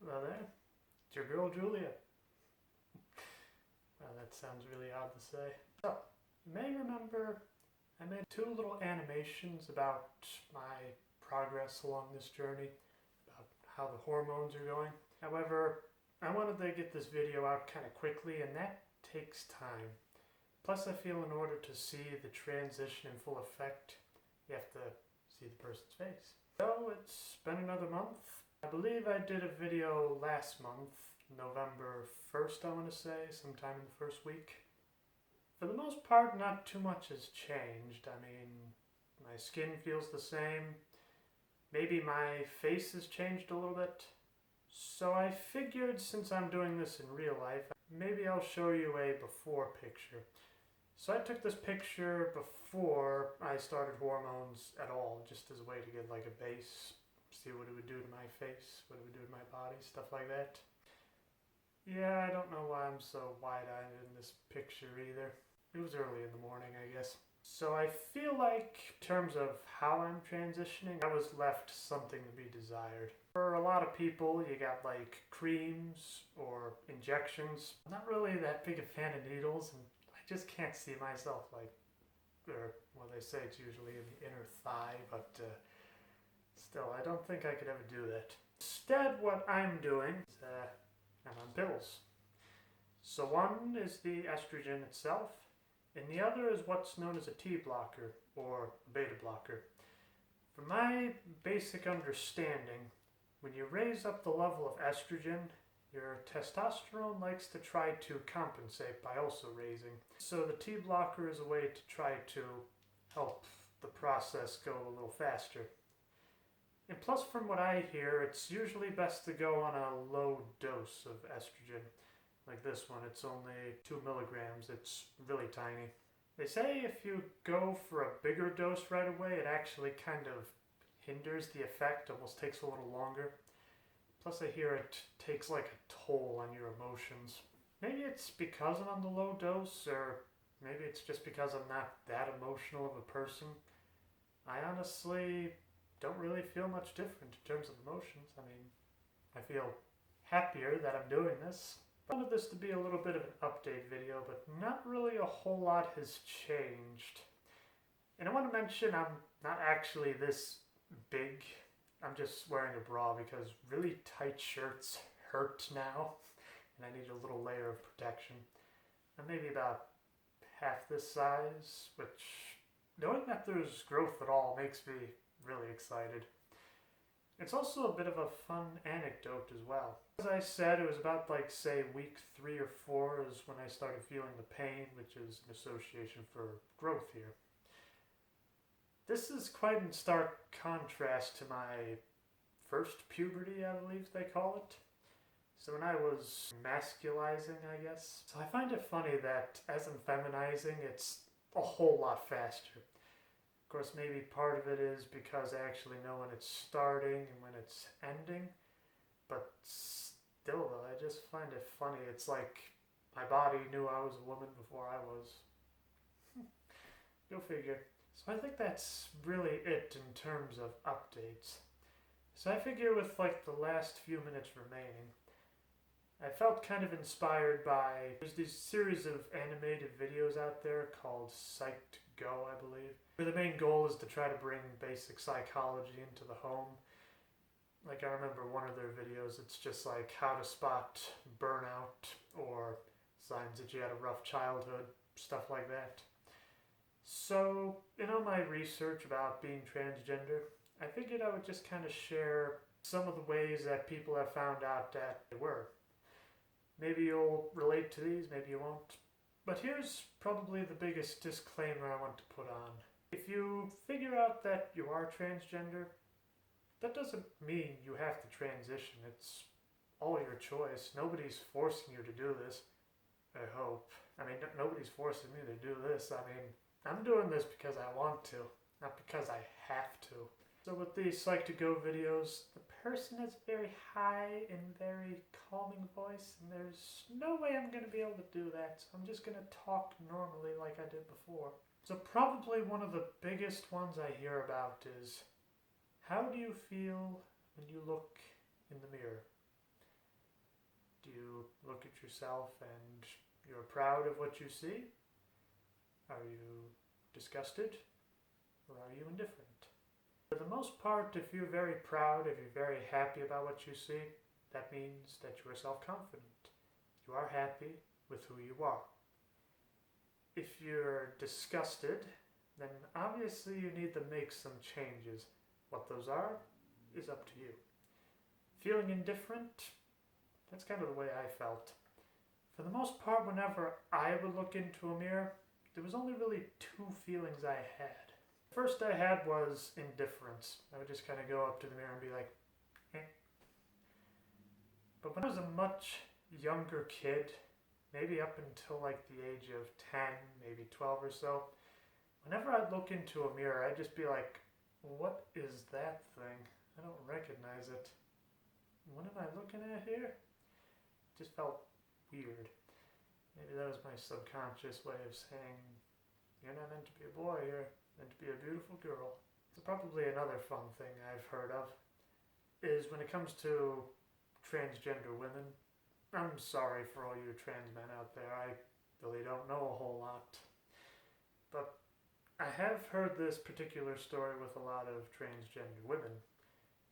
Well there, it's your girl Julia. Well, that sounds really odd to say. So, you may remember I made two little animations about my progress along this journey, about how the hormones are going. However, I wanted to get this video out kind of quickly, and that takes time. Plus, I feel in order to see the transition in full effect, you have to see the person's face. So, it's been another month. I believe I did a video last month, November 1st, I want to say, sometime in the first week. For the most part, not too much has changed. I mean, my skin feels the same. Maybe my face has changed a little bit. So I figured, since I'm doing this in real life, maybe I'll show you a before picture. So I took this picture before I started hormones at all, just as a way to get like a base, see what it would do to my face, what it would do to my body, stuff like that. Yeah, I don't know why I'm so wide-eyed in this picture either. It was early in the morning, I guess. So I feel like, in terms of how I'm transitioning, I was left something to be desired. For a lot of people, you got like creams or injections. I'm not really that big a fan of needles, and I just can't see myself like, or well, they say it's usually in the inner thigh, but still, I don't think I could ever do that. Instead, what I'm doing is I'm on pills. So one is the estrogen itself, and the other is what's known as a T blocker, or a beta blocker. From my basic understanding, when you raise up the level of estrogen, your testosterone likes to try to compensate by also raising. So the T blocker is a way to try to help the process go a little faster. And plus, from what I hear, it's usually best to go on a low dose of estrogen. Like this one, it's only 2 milligrams. It's really tiny. They say if you go for a bigger dose right away, it actually kind of hinders the effect, almost takes a little longer. Plus, I hear it takes like a toll on your emotions. Maybe it's because I'm on the low dose, or maybe it's just because I'm not that emotional of a person. I honestly don't really feel much different in terms of emotions. I mean, I feel happier that I'm doing this. I wanted this to be a little bit of an update video, but not really a whole lot has changed. And I want to mention I'm not actually this big. I'm just wearing a bra because really tight shirts hurt now, and I need a little layer of protection. I'm maybe about half this size, which, knowing that there's growth at all makes me really excited. It's also a bit of a fun anecdote as well. As I said, it was about like, say, week 3 or 4 is when I started feeling the pain, which is an association for growth here. This is quite in stark contrast to my first puberty, I believe they call it. So when I was masculizing, I guess. So I find it funny that as I'm feminizing, it's a whole lot faster. Of course, maybe part of it is because I actually know when it's starting and when it's ending. But still, though, I just find it funny. It's like my body knew I was a woman before I was. Go figure. So I think that's really it in terms of updates. So I figure with like the last few minutes remaining, I felt kind of inspired by, there's these series of animated videos out there called Psyched Go, I believe, where the main goal is to try to bring basic psychology into the home. Like, I remember one of their videos, it's just like how to spot burnout or signs that you had a rough childhood, stuff like that. So, in all my research about being transgender, I figured I would just kind of share some of the ways that people have found out that they were. Maybe you'll relate to these, maybe you won't. But here's probably the biggest disclaimer I want to put on. If you figure out that you are transgender, that doesn't mean you have to transition. It's all your choice. Nobody's forcing you to do this, I hope. I mean, nobody's forcing me to do this. I mean, I'm doing this because I want to, not because I have to. So with these Psyched Go videos, the person has a very high and very calming voice, and there's no way I'm going to be able to do that, so I'm just going to talk normally like I did before. So probably one of the biggest ones I hear about is, how do you feel when you look in the mirror? Do you look at yourself and you're proud of what you see? Are you disgusted? Or are you indifferent? For the most part, if you're very proud, if you're very happy about what you see, that means that you are self-confident. You are happy with who you are. If you're disgusted, then obviously you need to make some changes. What those are is up to you. Feeling indifferent, that's kind of the way I felt. For the most part, whenever I would look into a mirror, there was only really two feelings I had. The first I had was indifference. I would just kind of go up to the mirror and be like, eh. But when I was a much younger kid, maybe up until like the age of 10, maybe 12 or so, whenever I'd look into a mirror, I'd just be like, what is that thing? I don't recognize it. What am I looking at here? It just felt weird. Maybe that was my subconscious way of saying, you're not meant to be a boy, you're meant to be a beautiful girl. So probably another fun thing I've heard of is when it comes to transgender women. I'm sorry for all you trans men out there, I really don't know a whole lot. But I have heard this particular story with a lot of transgender women.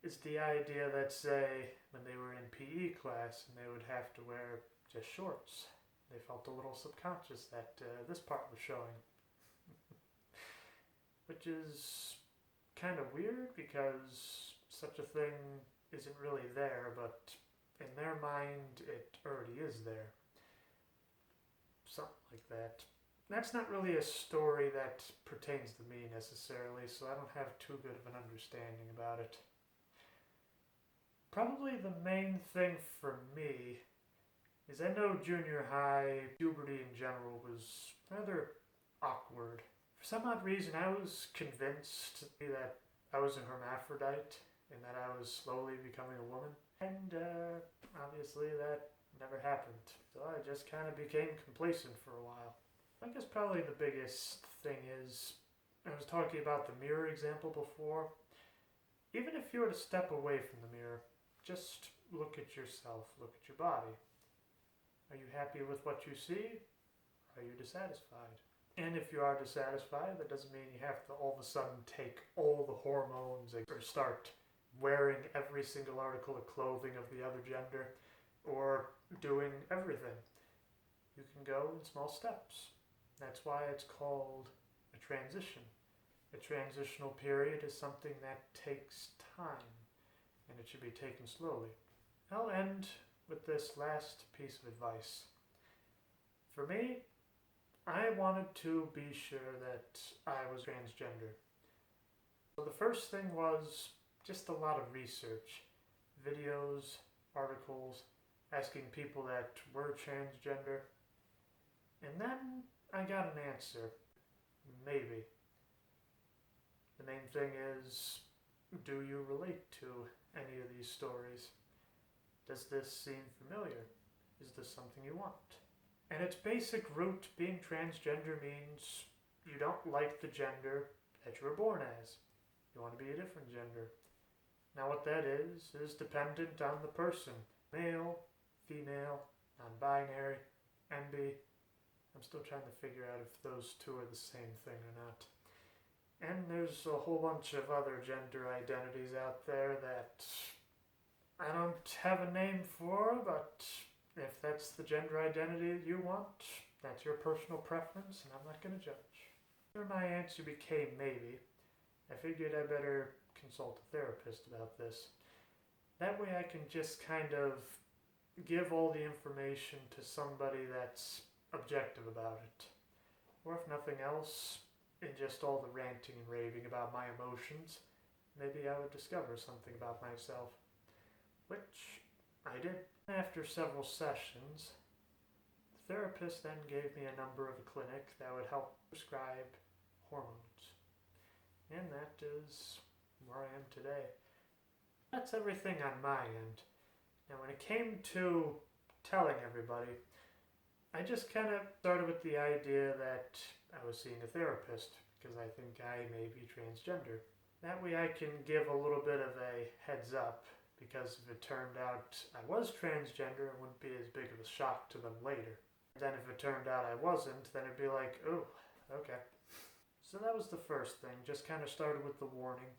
It's the idea that, say, when they were in PE class and they would have to wear just shorts, they felt a little subconscious that this part was showing. Which is kind of weird because such a thing isn't really there, but in their mind it already is there. Something like that. That's not really a story that pertains to me necessarily, so I don't have too good of an understanding about it. Probably the main thing for me is I know junior high puberty in general was rather awkward. For some odd reason, I was convinced that I was a hermaphrodite and that I was slowly becoming a woman. And obviously that never happened. So I just kind of became complacent for a while. I guess probably the biggest thing is, I was talking about the mirror example before. Even if you were to step away from the mirror, just look at yourself, look at your body. Are you happy with what you see? Are you dissatisfied? And if you are dissatisfied, that doesn't mean you have to all of a sudden take all the hormones or start wearing every single article of clothing of the other gender or doing everything. You can go in small steps. That's why it's called a transition. A transitional period is something that takes time, and it should be taken slowly. I'll end with this last piece of advice. For me, I wanted to be sure that I was transgender. So the first thing was just a lot of research. Videos, articles, asking people that were transgender. And then I got an answer. Maybe. The main thing is, do you relate to any of these stories? Does this seem familiar? Is this something you want? And its basic root, being transgender, means you don't like the gender that you were born as. You want to be a different gender. Now what that is dependent on the person. Male, female, non-binary, MB. I'm still trying to figure out if those two are the same thing or not. And there's a whole bunch of other gender identities out there that I don't have a name for, but if that's the gender identity that you want, that's your personal preference, and I'm not going to judge. After my answer became maybe, I figured I better consult a therapist about this. That way I can just kind of give all the information to somebody that's objective about it. Or if nothing else, in just all the ranting and raving about my emotions, maybe I would discover something about myself. Which I did. After several sessions, the therapist then gave me a number of a clinic that would help prescribe hormones. And that is where I am today. That's everything on my end. Now when it came to telling everybody, I just kind of started with the idea that I was seeing a therapist because I think I may be transgender. That way I can give a little bit of a heads up because if it turned out I was transgender, it wouldn't be as big of a shock to them later. Then if it turned out I wasn't, then it'd be like, oh, okay. So that was the first thing, just kind of started with the warning.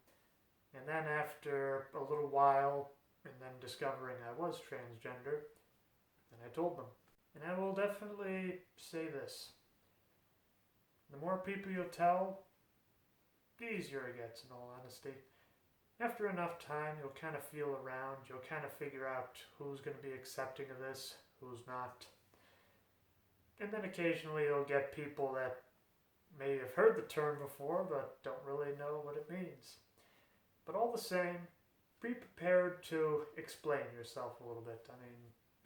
And then after a little while, and then discovering I was transgender, then I told them. And I will definitely say this. The more people you tell, the easier it gets, in all honesty. After enough time, you'll kind of feel around, you'll kind of figure out who's going to be accepting of this, who's not. And then occasionally you'll get people that may have heard the term before, but don't really know what it means. But all the same, be prepared to explain yourself a little bit. I mean,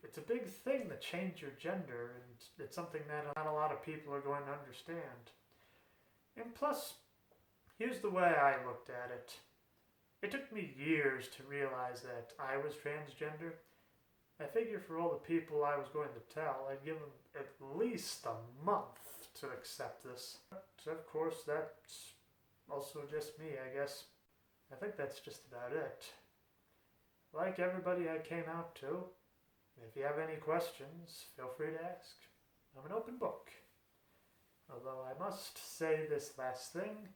it's a big thing to change your gender, and it's something that not a lot of people are going to understand. And plus, here's the way I looked at it. It took me years to realize that I was transgender. I figure for all the people I was going to tell, I'd give them at least a month to accept this. But of course, that's also just me, I guess. I think that's just about it. Like everybody I came out to, if you have any questions, feel free to ask. I'm an open book. Although I must say this last thing,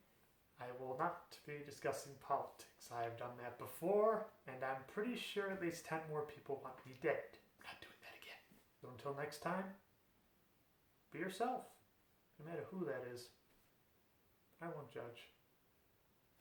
I will not be discussing politics. I have done that before, and I'm pretty sure at least 10 more people want me dead. I'm not doing that again. So until next time, be yourself. No matter who that is. I won't judge.